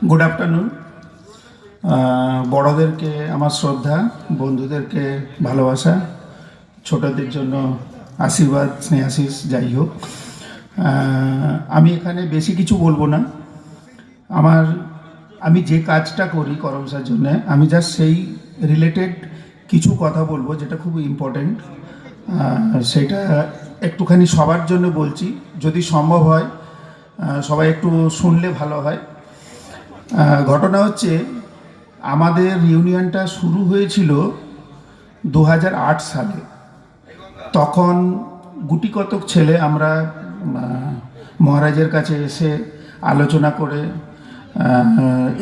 Good afternoon. বড়দেরকে আমার শ্রদ্ধা, বন্ধুদেরকে ভালোবাসা, ছোটদের জন্য আশীর্বাদ, স্নেহাশিস যাই হোক। আমি এখানে বেশি কিছু বলবো না। আমি যে কাজটা করি করমসার জন্য, আমি জাস্ট সেই রিলেটেড কিছু কথা বলবো যেটা খুব ইম্পর্টেন্ট। সেটা একটুখানি সবার জন্য বলছি, যদি সম্ভব হয় সবাই একটু শুনলে ভালো হয়। ঘটনা হচ্ছে, আমাদের ইউনিয়নটা শুরু হয়েছিল 2008 সালে। তখন গুটি কতক ছেলে আমরা মহারাজের কাছে এসে আলোচনা করে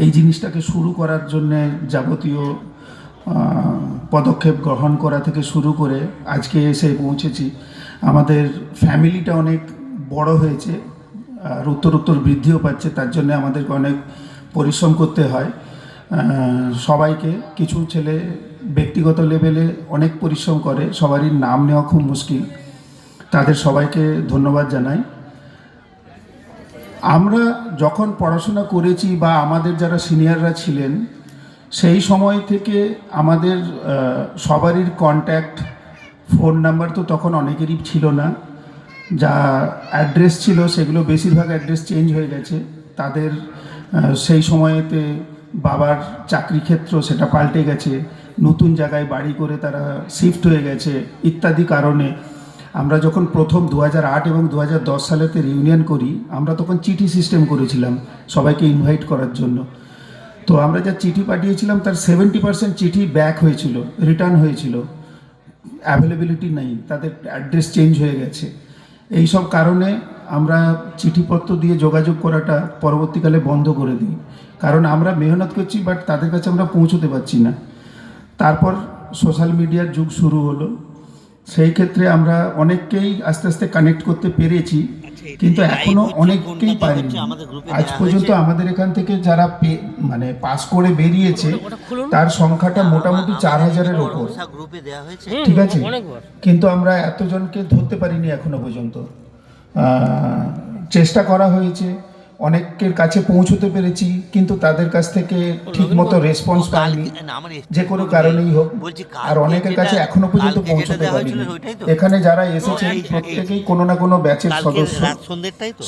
এই জিনিসটাকে শুরু করার জন্যে যাবতীয় পদক্ষেপ গ্রহণ করা থেকে শুরু করে আজকে এসে পৌঁছেছি। আমাদের ফ্যামিলিটা অনেক বড় হয়েছে আর উত্তর বৃদ্ধিও পাচ্ছে, তার জন্য আমাদেরকে অনেক পরিশ্রম করতে হয় সবাইকে। কিছু ছেলে ব্যক্তিগত লেভেলে অনেক পরিশ্রম করে, সবারই নাম নেওয়া খুব মুশকিল, তাদের সবাইকে ধন্যবাদ জানাই। আমরা যখন পড়াশোনা করেছি বা আমাদের যারা সিনিয়ররা ছিলেন, সেই সময় থেকে আমাদের সবারই কন্ট্যাক্ট ফোন নাম্বার তো তখন অনেকেরই ছিল না। যা অ্যাড্রেস ছিল সেগুলো বেশিরভাগ অ্যাড্রেস চেঞ্জ হয়ে গেছে। তাদের সেই সময়েতে বাবার চাকরি ক্ষেত্র সেটা পাল্টে গেছে, নতুন জায়গায় বাড়ি করে তারা শিফট হয়ে গেছে ইত্যাদি কারণে। আমরা যখন প্রথম 2008 এবং 2010 সালেতে রিউনিয়ন করি, আমরা তখন চিঠি সিস্টেম করেছিলাম সবাইকে ইনভাইট করার জন্য। তো আমরা যা চিঠি পাঠিয়েছিলাম তার 70% চিঠি ব্যাক হয়েছিল, রিটার্ন হয়েছিল, অ্যাভেলেবিলিটি নেই, তাদের অ্যাড্রেস চেঞ্জ হয়ে গেছে। এই সব কারণে আমরা চিঠিপত্র দিয়ে যোগাযোগ করাটা পরবর্তীকালে বন্ধ করে দিই, কারণ আমরা মেহনত করছি বাট তাদের কাছে আমরা পৌঁছতে পারছি না। তারপর সোশ্যাল মিডিয়ার যুগ শুরু হলো, সেই ক্ষেত্রে আমরা অনেককেই আস্তে আস্তে কানেক্ট করতে পেরেছি, কিন্তু এখনও অনেককেই পারিনি। আজ পর্যন্ত আমাদের এখান থেকে যারা মানে পাস করে বেরিয়েছে তার সংখ্যাটা মোটামুটি 4000-এর ওপর, ঠিক আছে, কিন্তু আমরা এতজনকে ধরতে পারিনি এখনো পর্যন্ত। চেষ্টা করা হয়েছে, অনেকের কাছে পৌঁছতে পেরেছি, কিন্তু তাদের কাছ থেকে ঠিকমতো রেসপন্স পাইনি, যে কোনো কারণেই হোক। আর অনেকের কাছে এখনো পর্যন্ত পৌঁছতে পারিনি। এখানে যারা এসেছেন প্রত্যেকেই কোনো না কোনো ব্যাচের সদস্য।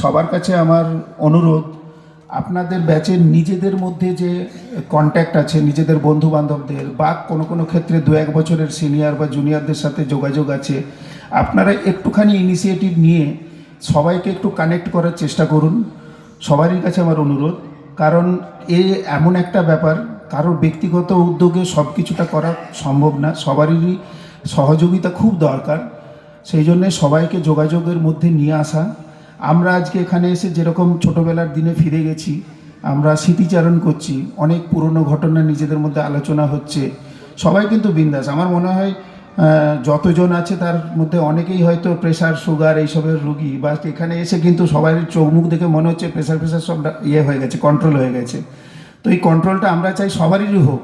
সবার কাছে আমার অনুরোধ, আপনাদের ব্যাচের নিজেদের মধ্যে যে কন্ট্যাক্ট আছে, নিজেদের বন্ধু বান্ধবদের বা কোনো ক্ষেত্রে 2-1 বছরের সিনিয়র বা জুনিয়রদের সাথে যোগাযোগ আছে, আপনারা একটুখানি ইনিশিয়েটিভ নিয়ে সবাইকে একটু কানেক্ট করার চেষ্টা করুন। সবারই কাছে আমার অনুরোধ, কারণ এমন একটা ব্যাপার, কারোর ব্যক্তিগত উদ্যোগে সব কিছুটা করা সম্ভব না, সবারই সহযোগিতা খুব দরকার। সেই জন্যে সবাইকে যোগাযোগের মধ্যে নিয়ে আসা। আমরা আজকে এখানে এসে যেরকম ছোটোবেলার দিনে ফিরে গেছি, আমরা স্মৃতিচারণ করছি, অনেক পুরনো ঘটনা নিজেদের মধ্যে আলোচনা হচ্ছে, সবাই কিন্তু বিন্দাস। আমার মনে হয় যতজন আছে তার মধ্যে অনেকেই হয়তো প্রেশার, সুগার এইসবের রুগী, বা এখানে এসে কিন্তু সবাই চোখ মুখ দেখে মনে হচ্ছে প্রেশার সব হয়ে গেছে, কন্ট্রোল হয়ে গেছে। তো এই কন্ট্রোলটা আমরা চাই সবারই হোক,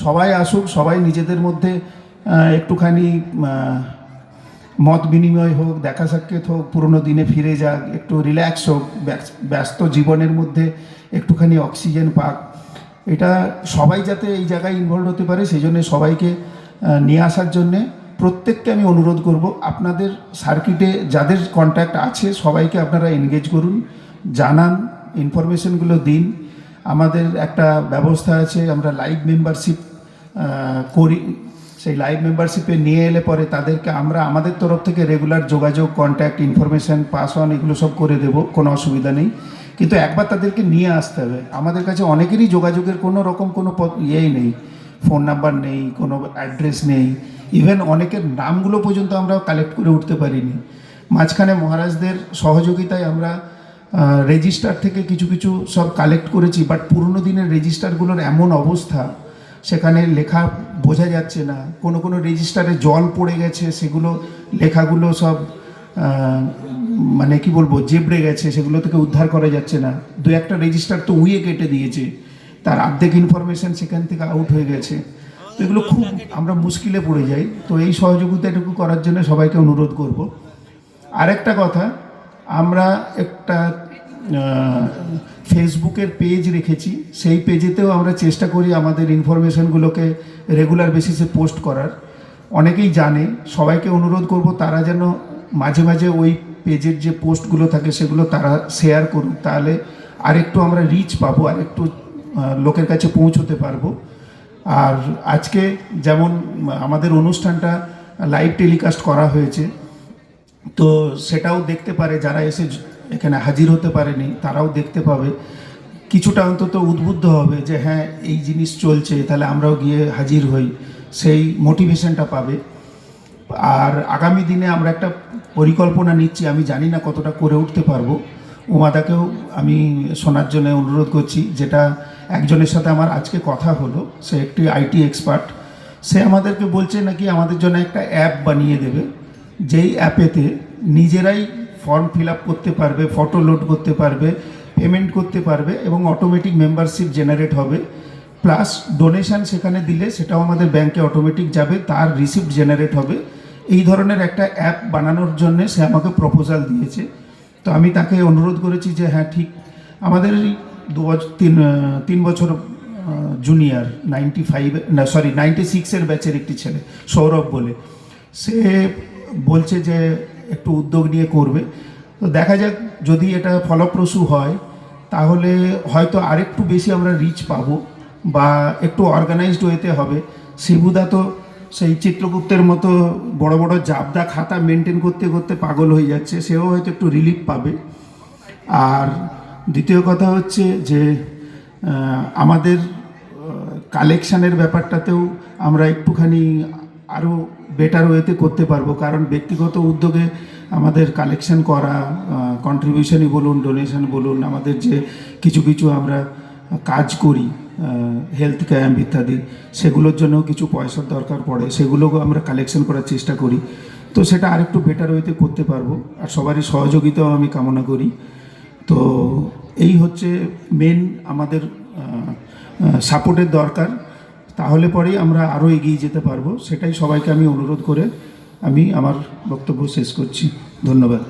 সবাই আসুক, সবাই নিজেদের মধ্যে একটুখানি মত বিনিময় হোক, দেখা সাক্ষাৎ হোক, পুরনো দিনে ফিরে যাক, একটু রিল্যাক্স হোক, ব্যস্ত জীবনের মধ্যে একটুখানি অক্সিজেন পাক। এটা সবাই যাতে এই জায়গায় ইনভলভ হতে পারে, সেই জন্য সবাইকে নিয়ে আসার জন্যে প্রত্যেককে আমি অনুরোধ করব। আপনাদের সার্কিটে যাদের কন্ট্যাক্ট আছে সবাইকে আপনারা এনগেজ করুন, জানান, ইনফরমেশনগুলো দিন। আমাদের একটা ব্যবস্থা আছে, আমরা লাইভ মেম্বারশিপ করি। সেই লাইভ মেম্বারশিপে নিয়ে এলে পরে তাদেরকে আমরা আমাদের তরফ থেকে রেগুলার যোগাযোগ, কন্ট্যাক্ট, ইনফরমেশান পাস অন এগুলো সব করে দেবো, কোনো অসুবিধা নেই। কিন্তু একবার তাদেরকে নিয়ে আসতে হবে। আমাদের কাছে অনেকেরই যোগাযোগের কোনো রকম কোনো ইয়েই নেই, ফোন নাম্বার নেই, কোনো অ্যাড্রেস নেই, ইভেন অনেকের নামগুলো পর্যন্ত আমরা কালেক্ট করে উঠতে পারিনি। মাঝখানে মহারাজদের সহযোগিতায় আমরা রেজিস্টার থেকে কিছু কিছু সব কালেক্ট করেছি, বাট পুরনো দিনের রেজিস্টারগুলোর এমন অবস্থা, সেখানে লেখা বোঝা যাচ্ছে না, কোনো রেজিস্টারে জল পড়ে গেছে, সেগুলো লেখাগুলো সব মানে কি বলবো, জেবড়ে গেছে, সেগুলো থেকে উদ্ধার করা যাচ্ছে না। 2-1টা রেজিস্টার তো উইয়ে কেটে দিয়েছে, তার অর্ধেক ইনফরমেশান সেখান থেকে আউট হয়ে গেছে। তো এগুলো খুব আমরা মুশকিলে পড়ে যাই। তো এই সহযোগিতাটুকু করার জন্য সবাইকে অনুরোধ করব। আরেকটা কথা, আমরা একটা ফেসবুকের পেজ রেখেছি, সেই পেজেতেও আমরা চেষ্টা করি আমাদের ইনফরমেশনগুলোকে রেগুলার বেসিসে পোস্ট করার। অনেকেই জানে, সবাইকে অনুরোধ করব তারা যেন মাঝে মাঝে ওই পেজের যে পোস্টগুলো থাকে সেগুলো তারা শেয়ার করুক, তাহলে আরেকটু আমরা রিচ পাবো, আরেকটু লোকের কাছে পৌঁছতে পারবো। আর আজকে যেমন আমাদের অনুষ্ঠানটা লাইভ টেলিকাস্ট করা হয়েছে, তো সেটাও দেখতে পারে যারা এসে এখানে হাজির হতে পারেনি, তারাও দেখতে পাবে, কিছুটা অন্তত উদ্বুদ্ধ হবে যে হ্যাঁ এই জিনিস চলছে, তাহলে আমরাও গিয়ে হাজির হই, সেই মোটিভেশনটা পাবে। আর আগামী দিনে আমরা একটা পরিকল্পনা নিচ্ছি, আমি জানি না কতটা করে উঠতে পারবো, উমাদাকেও আমি শোনার জন্য অনুরোধ করছি। যেটা একজনের সাথে আমার আজকে কথা হলো, সে একটি আইটি এক্সপার্ট, সে আমাদেরকে বলছে নাকি আমাদের জন্য একটা অ্যাপ বানিয়ে দেবে, যেই অ্যাপেতে নিজেরাই ফর্ম ফিল আপ করতে পারবে, ফটো লোড করতে পারবে, পেমেন্ট করতে পারবে এবং অটোমেটিক মেম্বারশিপ জেনারেট হবে, প্লাস ডোনেশান সেখানে দিলে সেটাও আমাদের ব্যাংকে অটোমেটিক যাবে, তার রিসিপ্ট জেনারেট হবে। এই ধরনের একটা অ্যাপ বানানোর জন্য সে আমাকে প্রপোজাল দিয়েছে। তো আমি তাকে অনুরোধ করেছি যে হ্যাঁ ঠিক, আমাদের তিন বছর জুনিয়র 96-এর ব্যাচের একটি ছেলে সৌরভ বলে, সে বলছে যে একটু উদ্যোগ নিয়ে করবে। তো দেখা যাক, যদি এটা ফলপ্রসূ হয় তাহলে হয়তো আরেকটু বেশি আমরা রিচ পাবো বা একটু অর্গানাইজড ওয়েতে হবে। শিবুদা তো সেই চিত্রগুপ্তের মতো বড় বড় জাবদা খাতা মেনটেন করতে করতে পাগল হয়ে যাচ্ছে, সেও হয়তো একটু রিলিফ পাবে। আর দ্বিতীয় কথা হচ্ছে যে আমাদের কালেকশানের ব্যাপারটাতেও আমরা একটুখানি আরও বেটার ওয়েতে করতে পারবো, কারণ ব্যক্তিগত উদ্যোগে আমাদের কালেকশন করা, কন্ট্রিবিউশনই বলুন, ডোনেশন বলুন, আমাদের যে কিছু কিছু আমরা কাজ করি, হেলথ ক্যাম্প ইত্যাদি, সেগুলোর জন্য কিছু পয়সার দরকার পড়ে, সেগুলোও আমরা কালেকশন করার চেষ্টা করি। তো সেটা আরেকটু বেটার ওয়েতে করতে পারবো, আর সবারই সহযোগিতাও আমি কামনা করি। তো এই হচ্ছে মেন আমাদের সাপোর্টের দরকার, তাহলে পরেই আমরা আরও এগিয়ে যেতে পারবো। সেটাই সবাইকে আমি অনুরোধ করে আমি আমার বক্তব্য শেষ করছি। ধন্যবাদ।